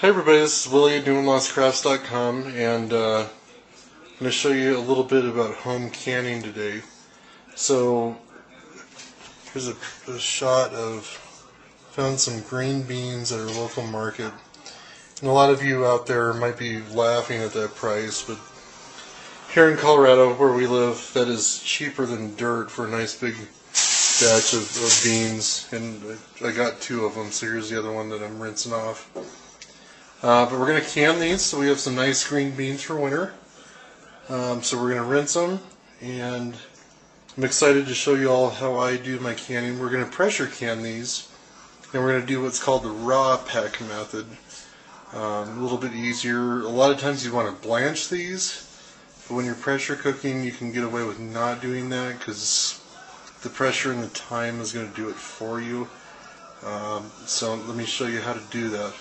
Hi everybody, this is Willie at NewandLostCrafts.com, and I'm going to show you a little bit about home canning today. So here's a shot of, found some green beans at our local market. And a lot of you out there might be laughing at that price, but here in Colorado where we live, that is cheaper than dirt for a nice big batch of beans. And I got 2 of them, so here's the other one that I'm rinsing off. But we're going to can these, so we have some nice green beans for winter. So we're going to rinse them, and I'm excited to show you all how I do my canning. We're going to pressure can these, and we're going to do what's called the raw pack method. A little bit easier. A lot of times you want to blanch these, but when you're pressure cooking you can get away with not doing that because the pressure and the time is going to do it for you. So let me show you how to do that.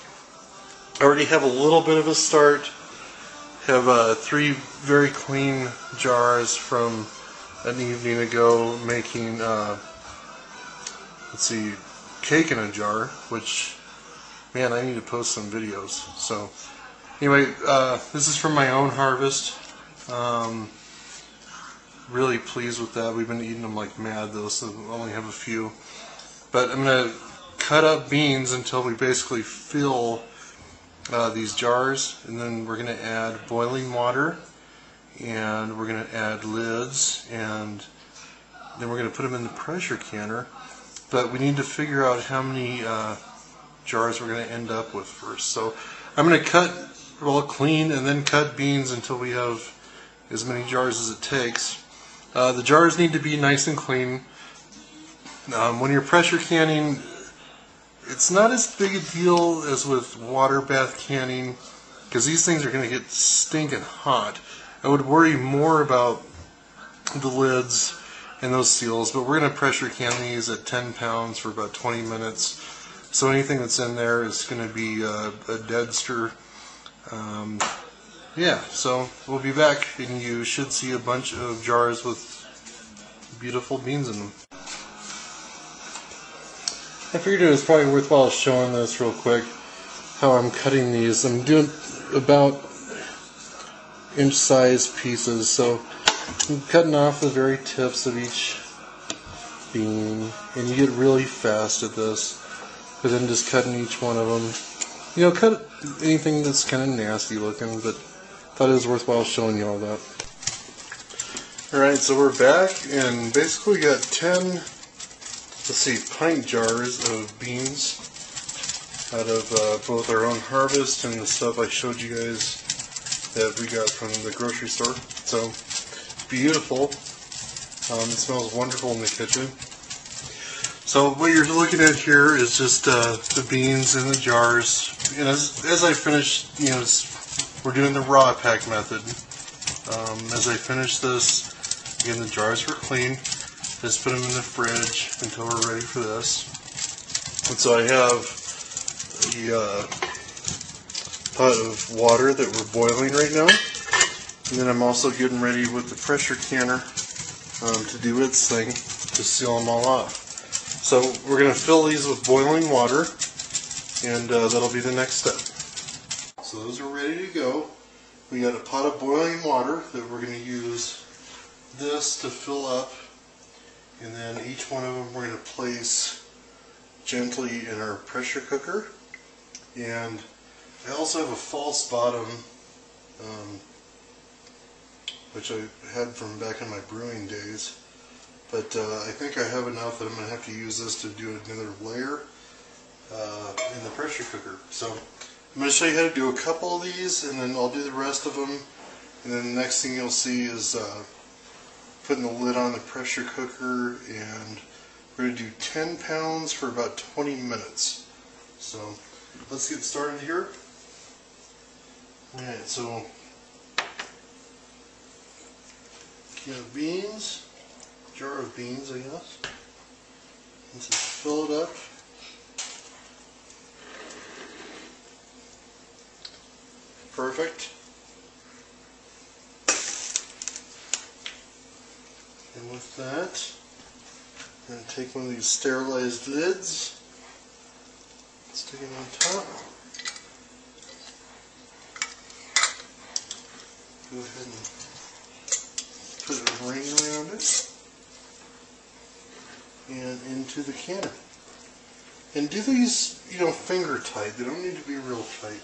I already have a little bit of a start. Have 3 very clean jars from an evening ago making, let's see, cake in a jar, which, man, I need to post some videos. So, anyway, this is from my own harvest. Really pleased with that. We've been eating them like mad though, so I only have a few. But I'm going to cut up beans until we basically fill these jars, and then we're going to add boiling water, and we're going to add lids, and then we're going to put them in the pressure canner. But we need to figure out how many jars we're going to end up with first. So I'm going to cut, well, clean and then cut beans until we have as many jars as it takes. The jars need to be nice and clean. When you're pressure canning, it's not as big a deal as with water bath canning because these things are going to get stinking hot. I would worry more about the lids and those seals, but we're going to pressure can these at 10 pounds for about 20 minutes. So anything that's in there is going to be a dead stir. Yeah, so we'll be back and you should see a bunch of jars with beautiful beans in them. I figured it was probably worthwhile showing this real quick, how I'm cutting these. I'm doing about inch-sized pieces, so I'm cutting off the very tips of each bean, and you get really fast at this, but then just cutting each one of them. You know, cut anything that's kind of nasty looking, but thought it was worthwhile showing you all that. Alright, so we're back, and basically we got 10, let's see, pint jars of beans out of both our own harvest and the stuff I showed you guys that we got from the grocery store. So, beautiful. It smells wonderful in the kitchen. So what you're looking at here is just the beans in the jars. And as I finish, you know, we're doing the raw pack method. As I finish this, again, the jars were clean. Just put them in the fridge until we're ready for this. And so I have the pot of water that we're boiling right now. And then I'm also getting ready with the pressure canner to do its thing, to seal them all off. So we're going to fill these with boiling water, and that'll be the next step. So those are ready to go. We got a pot of boiling water that we're going to use this to fill up. And then each one of them we're going to place gently in our pressure cooker. And I also have a false bottom, which I had from back in my brewing days. But I think I have enough that I'm going to have to use this to do another layer in the pressure cooker. So I'm going to show you how to do a couple of these, and then I'll do the rest of them. And then the next thing you'll see is putting the lid on the pressure cooker, and we're going to do 10 pounds for about 20 minutes. So let's get started here. Alright, so you have beans, jar of beans, I guess. Let's just fill it up. Perfect. And with that, I'm going to take one of these sterilized lids, stick it on top, go ahead and put a ring around it and into the canner. And do these, you know, finger tight. They don't need to be real tight.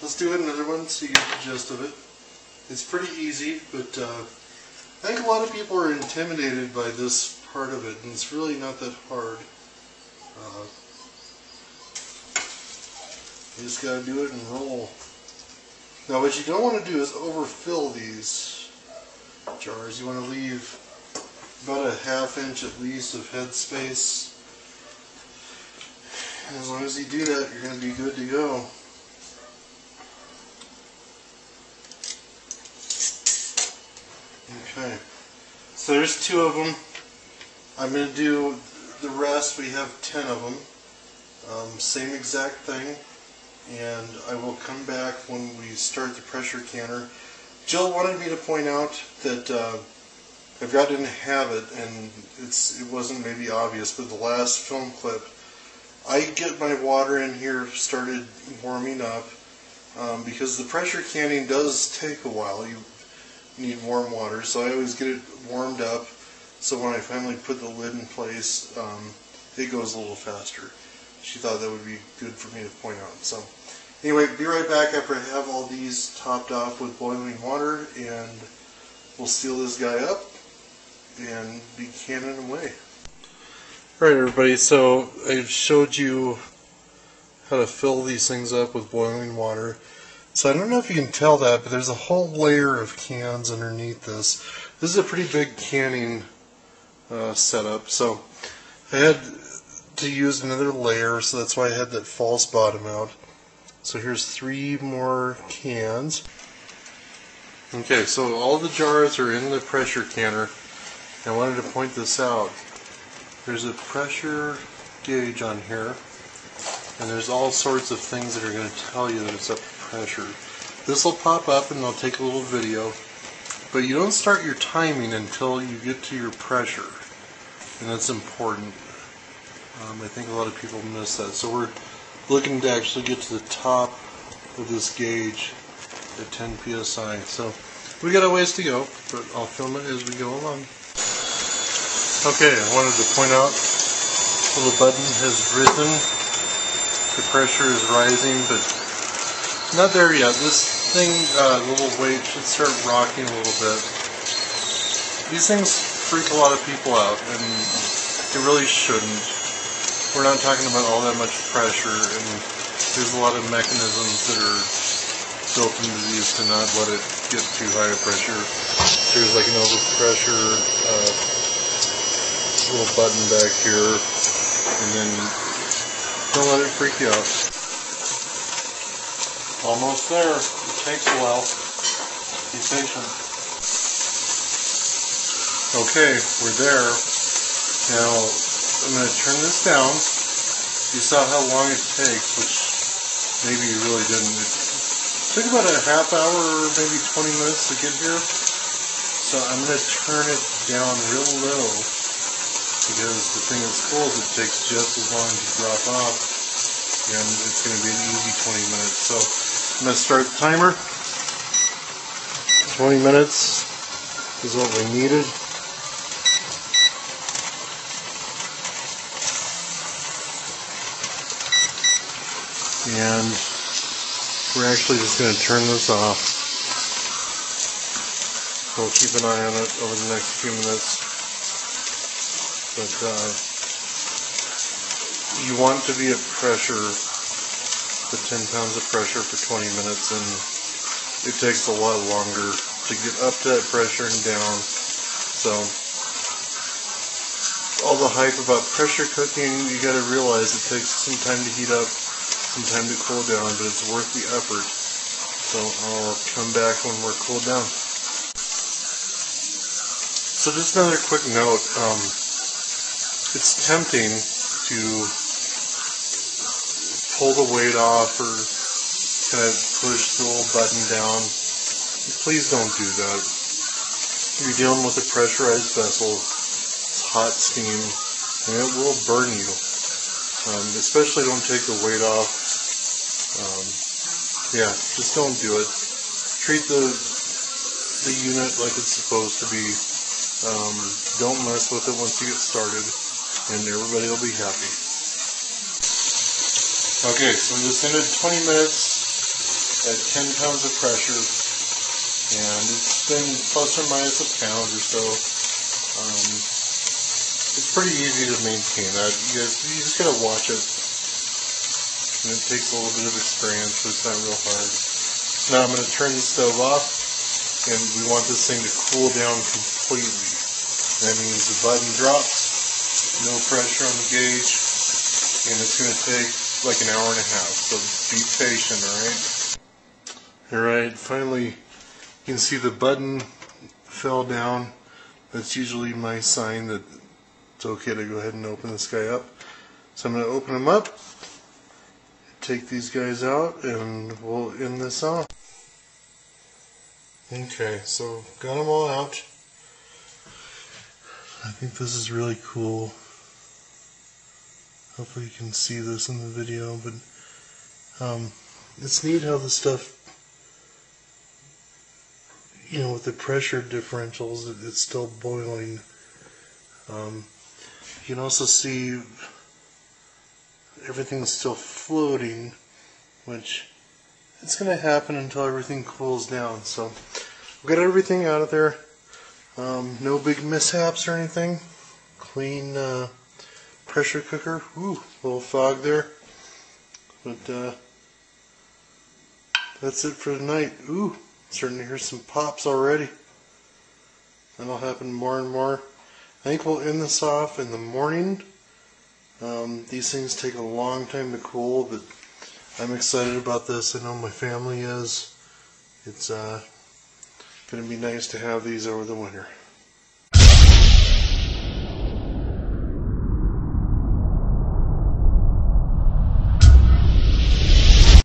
Let's do another one so you get the gist of it. It's pretty easy, but I think a lot of people are intimidated by this part of it, and it's really not that hard. You just gotta do it and roll. Now what you don't want to do is overfill these jars. You want to leave about a ½ inch at least of head space. And as long as you do that, you're going to be good to go. Okay, so there's 2 of them. I'm going to do the rest. We have 10 of them. Same exact thing. And I will come back when we start the pressure canner. Jill wanted me to point out that I forgot didn't have it, and it wasn't maybe obvious, but the last film clip, I get my water in here started warming up because the pressure canning does take a while. You need warm water, so I always get it warmed up, so when I finally put the lid in place, it goes a little faster. She thought that would be good for me to point out. So anyway, be right back after I have all these topped off with boiling water, and we'll seal this guy up and be canning away. Alright everybody, so I've showed you how to fill these things up with boiling water. So I don't know if you can tell that, but there's a whole layer of cans underneath this. This is a pretty big canning setup, so I had to use another layer, so that's why I had that false bottom out. So here's 3 more cans. Okay, so all the jars are in the pressure canner. I wanted to point this out. There's a pressure gauge on here, and there's all sorts of things that are going to tell you that it's up to pressure. This will pop up and I'll take a little video, but you don't start your timing until you get to your pressure, and that's important. I think a lot of people miss that. So we're looking to actually get to the top of this gauge at 10 psi. So we got a ways to go, but I'll film it as we go along. Okay, I wanted to point out the little button has risen. The pressure is rising, but not there yet. This thing, little weight, should start rocking a little bit. These things freak a lot of people out, and they really shouldn't. We're not talking about all that much pressure, and there's a lot of mechanisms that are built into these to not let it get too high a pressure. There's like an overpressure little button back here, and then don't let it freak you out. Almost there. It takes a while. Be patient. Okay, we're there. Now I'm going to turn this down. You saw how long it takes, which maybe you really didn't. It took about a ½ hour or maybe 20 minutes to get here. So I'm going to turn it down real low, because the thing that's cool is it takes just as long to drop off, and it's going to be an easy 20 minutes. So I'm going to start the timer. 20 minutes is what we needed. And we're actually just going to turn this off. We'll keep an eye on it over the next few minutes. But you want to be at pressure, the 10 pounds of pressure for 20 minutes, and it takes a lot longer to get up to that pressure and down. So all the hype about pressure cooking, you got to realize it takes some time to heat up, some time to cool down, but it's worth the effort. So I'll come back when we're cooled down. So just another quick note. It's tempting to pull the weight off or kind of push the little button down. Please don't do that. You're dealing with a pressurized vessel. It's hot steam, and it will burn you. Especially don't take the weight off. Yeah, just don't do it. Treat the the unit like it's supposed to be. Don't mess with it once you get started, and everybody will be happy. Okay, so we just ended 20 minutes at 10 pounds of pressure, and it's been plus or minus a pound or so. It's pretty easy to maintain that. You just gotta watch it, and it takes a little bit of experience, but it's not real hard. Now I'm going to turn the stove off, and we want this thing to cool down completely. That means the button drops, no pressure on the gauge, and it's going to take like an hour and a half, so be patient, alright? Alright, finally you can see the button fell down. That's usually my sign that it's okay to go ahead and open this guy up. So I'm going to open him up, take these guys out, and we'll end this off. Okay, so got them all out. I think this is really cool. Hopefully you can see this in the video, but it's neat how the stuff, you know, with the pressure differentials, it's still boiling. You can also see everything's still floating, which it's going to happen until everything cools down. So we got everything out of there. No big mishaps or anything. Clean pressure cooker. Ooh, a little fog there. But that's it for tonight. Ooh, starting to hear some pops already. That'll happen more and more. I think we'll end this off in the morning. These things take a long time to cool, but I'm excited about this. I know my family is. It's going to be nice to have these over the winter.